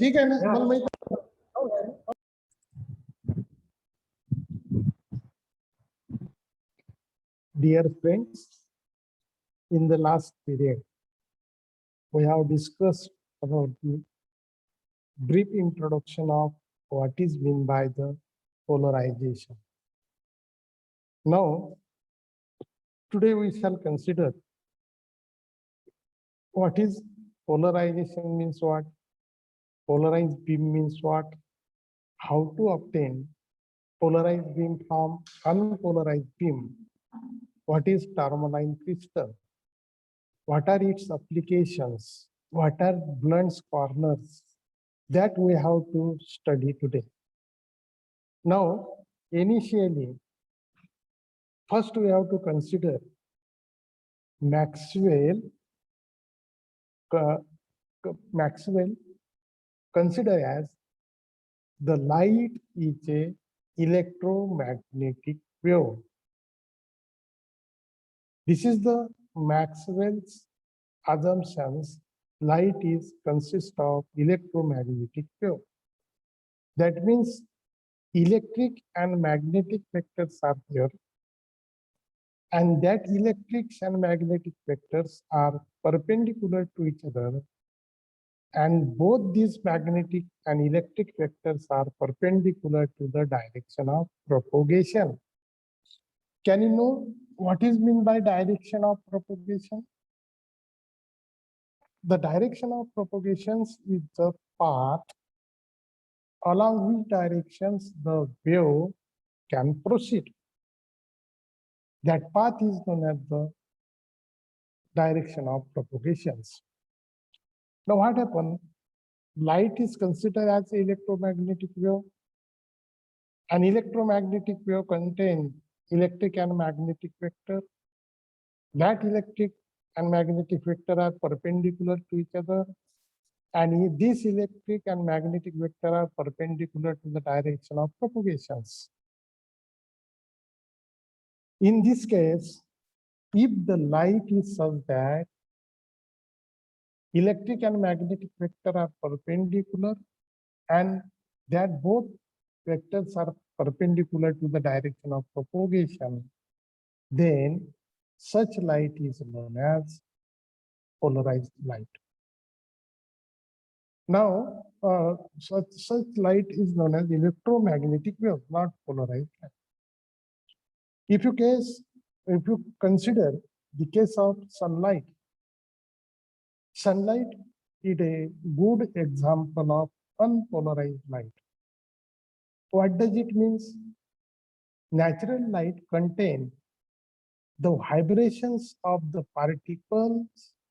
ठीक है ना? मला माहित. Dear friends, in the last period, we have discussed about the brief introduction of what is meant by the polarization. Now, today we shall consider what is polarization means what, polarized beam means what, how to obtain polarized beam from unpolarized beam, what is tourmaline crystal, what are its applications, what are blunt corners, that we have to study today. Now, initially, first we have to consider Maxwell consider as the light is a electromagnetic wave. This is the Maxwell's assumptions. Light is consists of electromagnetic wave. That means electric and magnetic vectors are there, and that electric and magnetic vectors are perpendicular to each other, and both these magnetic and electric vectors are perpendicular to the direction of propagation. Can you know what is meant by direction of propagation? The direction of propagations is the path along which directions the wave can proceed. That path is known as the direction of propagations. Now what happens? Light is considered as electromagnetic wave. An electromagnetic wave contains electric and magnetic vector. That electric and magnetic vector are perpendicular to each other, and this electric and magnetic vector are perpendicular to the direction of propagations. In this case, if the light is such that electric and magnetic vector are perpendicular and that both vectors are perpendicular to the direction of propagation, then such light is known as polarized light. Now, such light is known as electromagnetic wave, not polarized light. If you consider the case of sunlight, sunlight is a good example of unpolarized light. What does it mean? Natural light contains the vibrations of the particles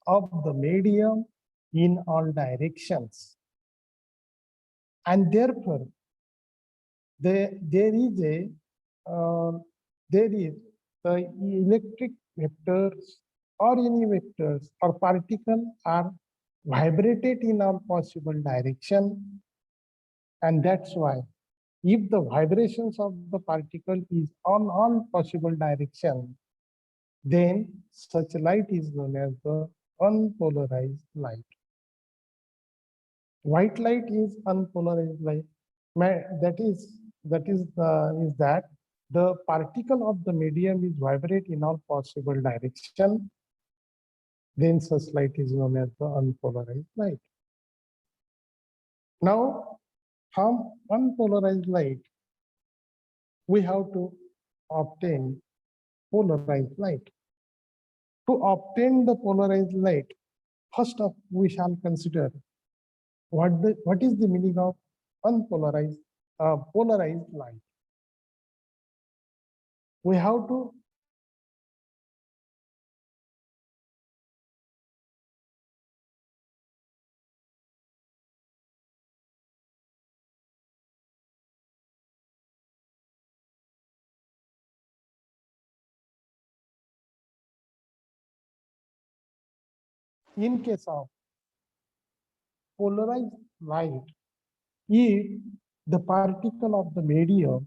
of the medium in all directions, and therefore there is the electric vectors or any vectors or particle are vibrated in all possible direction, and that's why if the vibrations of the particle is on all possible direction, then such light is known as the unpolarized light. White light is unpolarized light. That is that the particle of the medium is vibrate in all possible direction. Then such light is known as the unpolarized light. Now, from unpolarized light, we have to obtain polarized light. To obtain the polarized light, first of we shall consider what is the meaning of unpolarized polarized light. We have to in case of polarized light, if the particle of the medium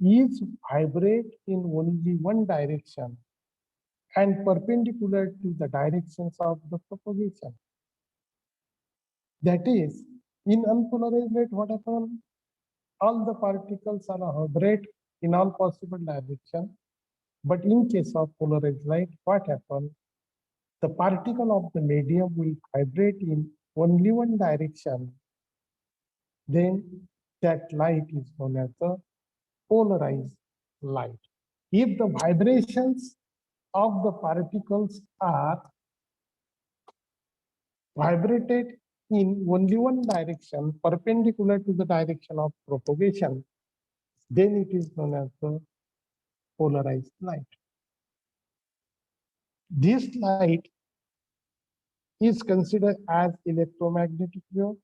is vibrate in only one direction and perpendicular to the directions of the propagation. That is, In unpolarized light, what happens? All the particles are vibrate in all possible directions. But in case of polarized light, what happens? The particle of the medium will vibrate in only one direction. Then that light is known as the polarized light. If the vibrations of the particles are vibrated in only one direction, perpendicular to the direction of propagation, then it is known as the polarized light. This light is considered as electromagnetic wave.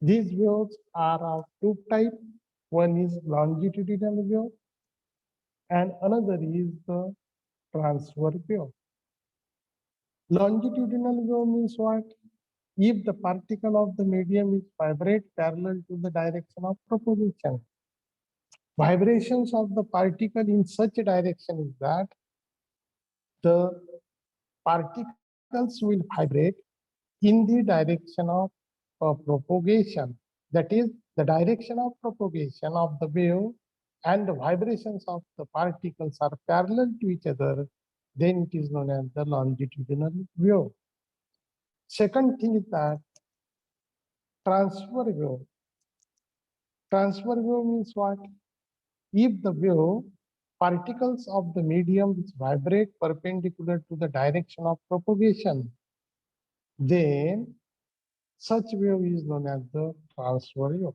These waves are of two types. One is longitudinal wave and another is the transverse wave. Longitudinal wave means what? If the particle of the medium is vibrate parallel to the direction of propagation. Vibrations of the particle in such a direction is that the particles will vibrate in the direction of propagation. That is, the direction of propagation of the wave and the vibrations of the particles are parallel to each other, then it is known as the longitudinal wave. Second thing is that transfer wave. Transfer wave means what? If the wave particles of the medium which vibrate perpendicular to the direction of propagation, then such wave is known as the transfer wave.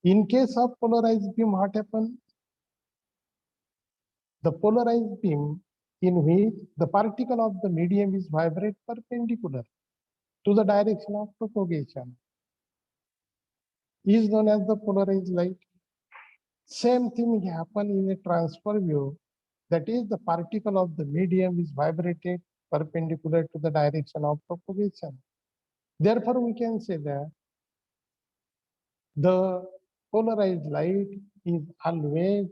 In case of polarized beam, what happens? The polarized beam in which the particle of the medium is vibrate perpendicular to the direction of propagation is known as the polarized light. Same thing happen in a transfer wave, that is the particle of the medium is vibrated perpendicular to the direction of propagation. Therefore, we can say that the polarized light is always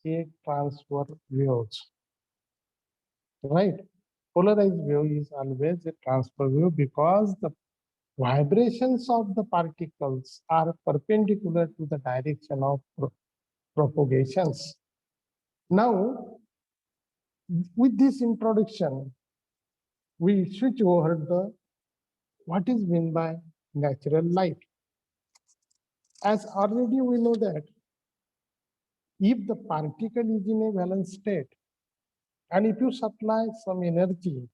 a transfer wave. Right? Polarized wave is always a transfer wave because the vibrations of the particles are perpendicular to the direction of propagations. Now, with this introduction, we switch over the what is meant by natural light. As already we know that if the particle is in a valence state and if you supply some energy,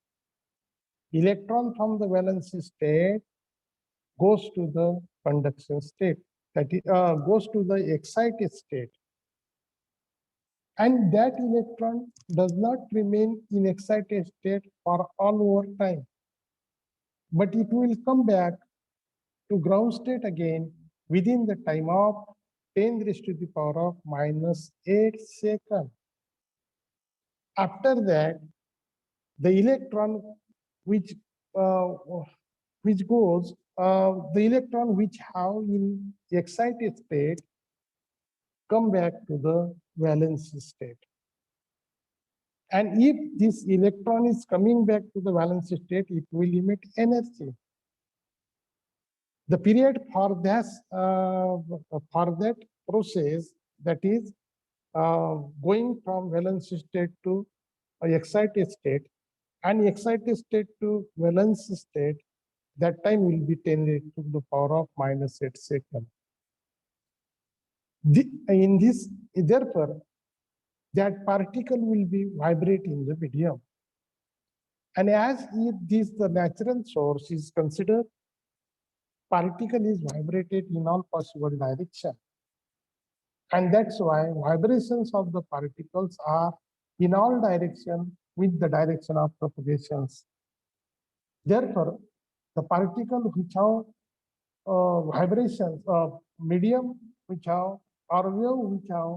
electron from the valence state goes to the conduction state, that is, goes to the excited state. And that electron does not remain in excited state for all over time, but it will come back to ground state again within the time of 10 raised to the power of -8 seconds. After that, the electron which uh, goes, the electron which have in excited state come back to the valence state. And if this electron is coming back to the valence state, it will emit energy. The period for that process, that is going from valence state to excited state and excited state to valence state, that time will be 10 raised to the power of -8 seconds. In this, therefore, that particle will be vibrate in the medium. And as if this the natural source is considered, particle is vibrated in all possible directions. And that's why vibrations of the particles are in all directions with the direction of propagations. Therefore, the particle which have vibrations of medium which have or wave which have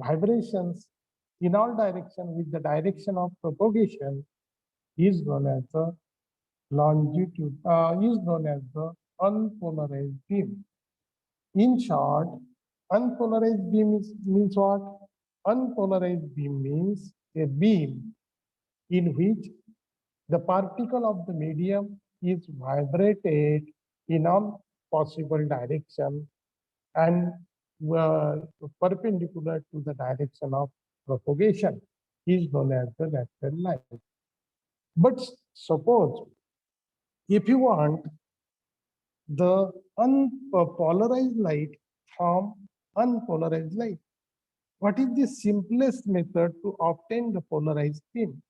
vibrations in all directions with the direction of propagation is known as the longitude, is known as the unpolarized beam. In short, unpolarized beam means what? Unpolarized beam means a beam in which the particle of the medium is vibrated in all possible direction and perpendicular to the direction of propagation is known as the lateral line. But suppose if you want the unpolarized light from unpolarized light, what is the simplest method to obtain the polarized beam?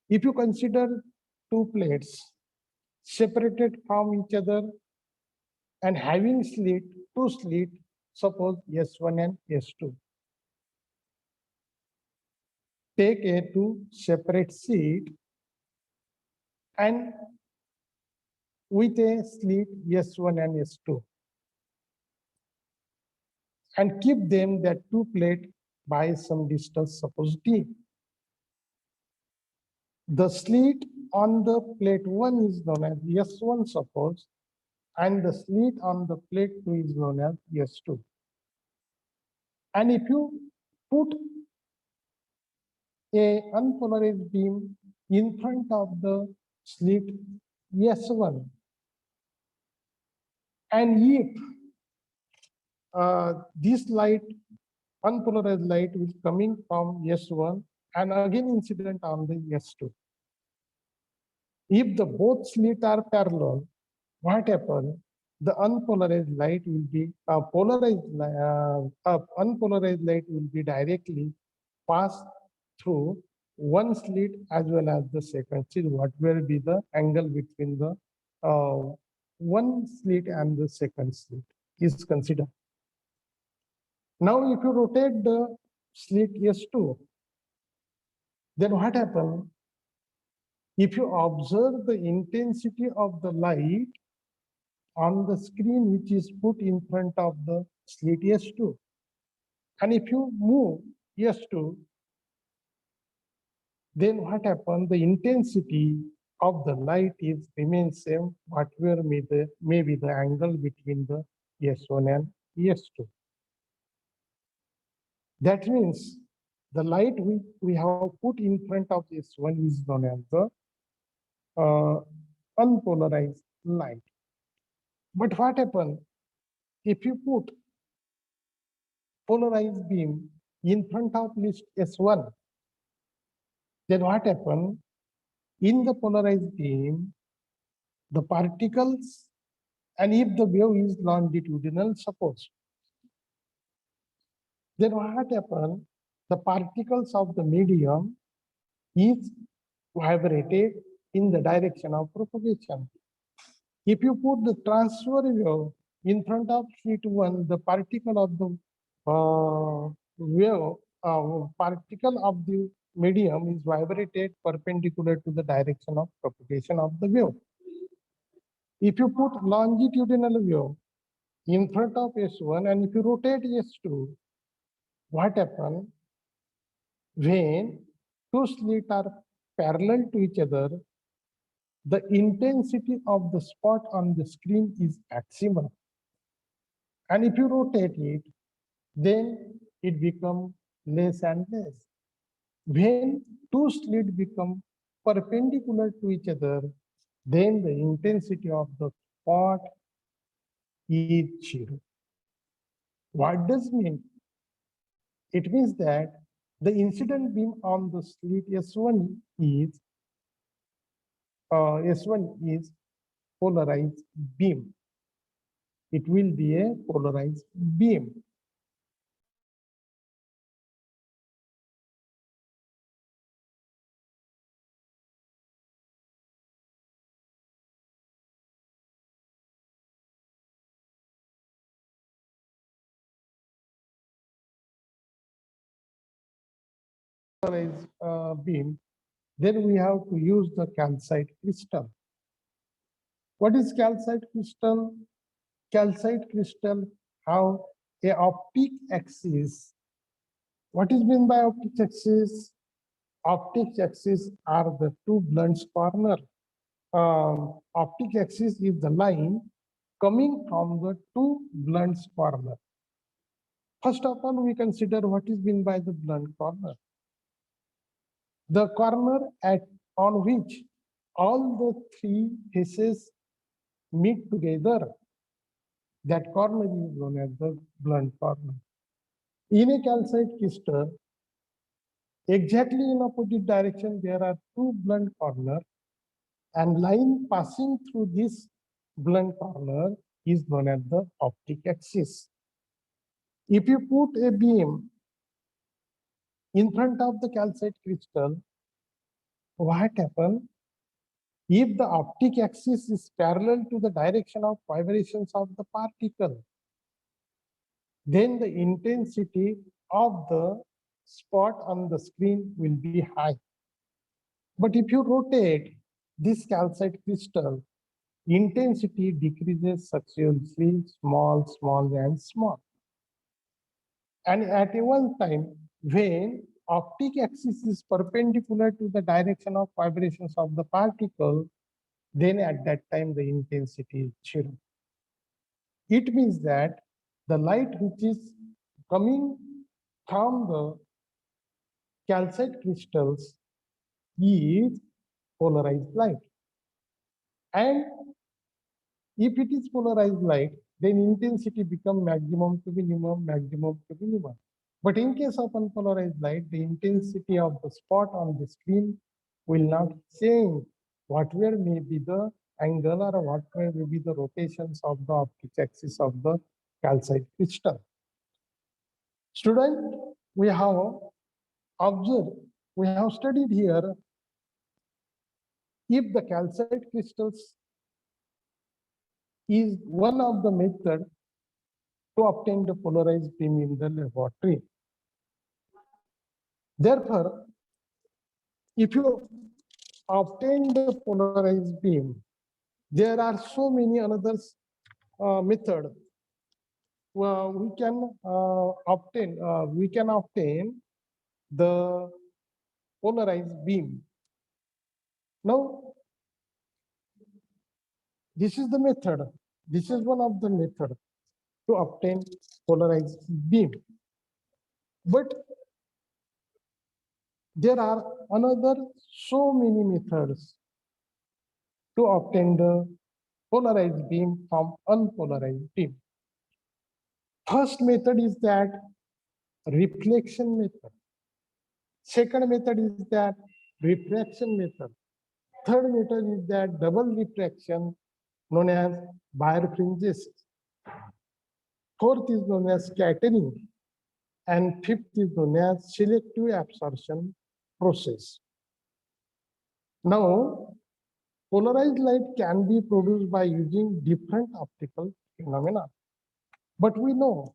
If you consider two plates separated from each other and having two slit, suppose S1 and S2. Take a two separate sheet and with a slit S1 and S2 and keep them that two plate by some distance, suppose D. The slit on the plate 1 is known as S1, suppose, and the slit on the plate 2 is known as S2. And if you put a unpolarized beam in front of the slit S1, and if this light, unpolarized light, is coming from S1 and again incident on the S2. If the both slits are parallel, what happens? The unpolarized light will be unpolarized light will be directly passed through one slit as well as the second slit. What will be the angle between the one slit and the second slit is considered. Now, if you rotate the slit S2, then what happens? If you observe the intensity of the light on the screen which is put in front of the slit S2, and if you move S2, then what happens? The intensity of the light is remains same, whatever may be the angle between the S1 and S2. That means the light we have put in front of S1 is known as the unpolarized light. But what happens if you put polarized beam in front of list S1? Then what happens? In the polarized beam, the particles, and if the wave is longitudinal, suppose, then what happens? The particles of the medium is vibrated in the direction of propagation. If you put the transfer wave in front of sheet 1, the particle of the wave, particle of the medium is vibrated perpendicular to the direction of propagation of the wave. If you put longitudinal wave in front of S1 and if you rotate S2, what happens? When two slits are parallel to each other, the intensity of the spot on the screen is maximum. And if you rotate it, then it becomes less and less. When two slits become perpendicular to each other, then the intensity of the spot is zero. What does it mean? It means that the incident beam on the slit S1 is polarized beam. It will be a polarized beam. Polarized beam, then we have to use the calcite crystal. What is calcite crystal? Calcite crystal have a optic axis. What is meant by optic axis? Optic axis are the two blunt corner. Optic axis is the line coming from the two blunt corner. First of all, we consider what is meant by the blunt corner. The corner on which all the three faces meet together, that corner is known as the blunt corner. In a calcite crystal, exactly in opposite direction, there are two blunt corners, and line passing through this blunt corner is known as the optic axis. If you put a beam in front of the calcite crystal, what happens? If the optic axis is parallel to the direction of vibrations of the particle, then the intensity of the spot on the screen will be high. But if you rotate this calcite crystal, intensity decreases successively, small, and small. And at one time, when optic axis is perpendicular to the direction of vibrations of the particle, then at that time the intensity is zero. It means that the light which is coming from the calcite crystals is polarized light. And if it is polarized light, then intensity becomes maximum to minimum, maximum to minimum. But in case of unpolarized light, the intensity of the spot on the screen will not change, whatever may be the angle or whatever may be the rotations of the optic axis of the calcite crystal. Student, we have observed, we have studied here, if the calcite crystals is one of the methods to obtain the polarized beam in the laboratory. Therefore, if you obtain the polarized beam, there are so many another methods we can obtain. We can obtain the polarized beam. Now, this is the method. This is one of the methods to obtain polarized beam. But there are another so many methods to obtain the polarized beam from unpolarized beam. First method is that reflection method. Second method is that refraction method. Third method is that double refraction known as birefringence. Fourth is known as scattering. And fifth is known as selective absorption process. Now, polarized light can be produced by using different optical phenomena. But we know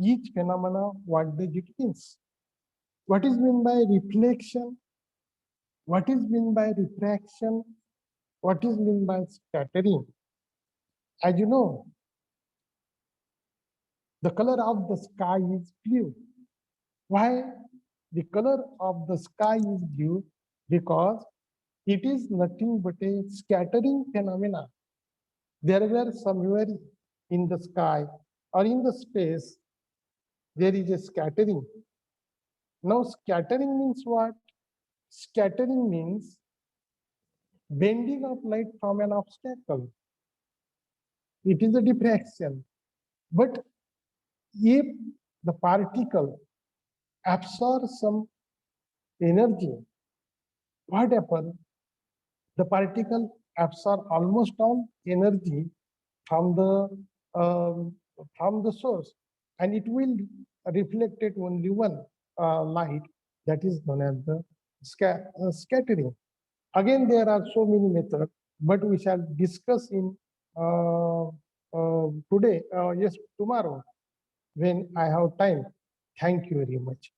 each phenomena, what does it mean? What is meant by reflection? What is meant by refraction? What is meant by scattering? As you know, the color of the sky is blue. Why the color of the sky is blue? Because it is nothing but a scattering phenomena. There were somewhere in the sky or in the space, there is a scattering. Now, scattering means what? Scattering means bending of light from an obstacle. It is a diffraction. But if the particle absorbs some energy, what happens? The particle absorbs almost all energy from the source, and it will reflect it only one light, that is known as the scattering. Again, there are so many methods, but we shall discuss in today, yes, tomorrow, when I have time. Thank you very much.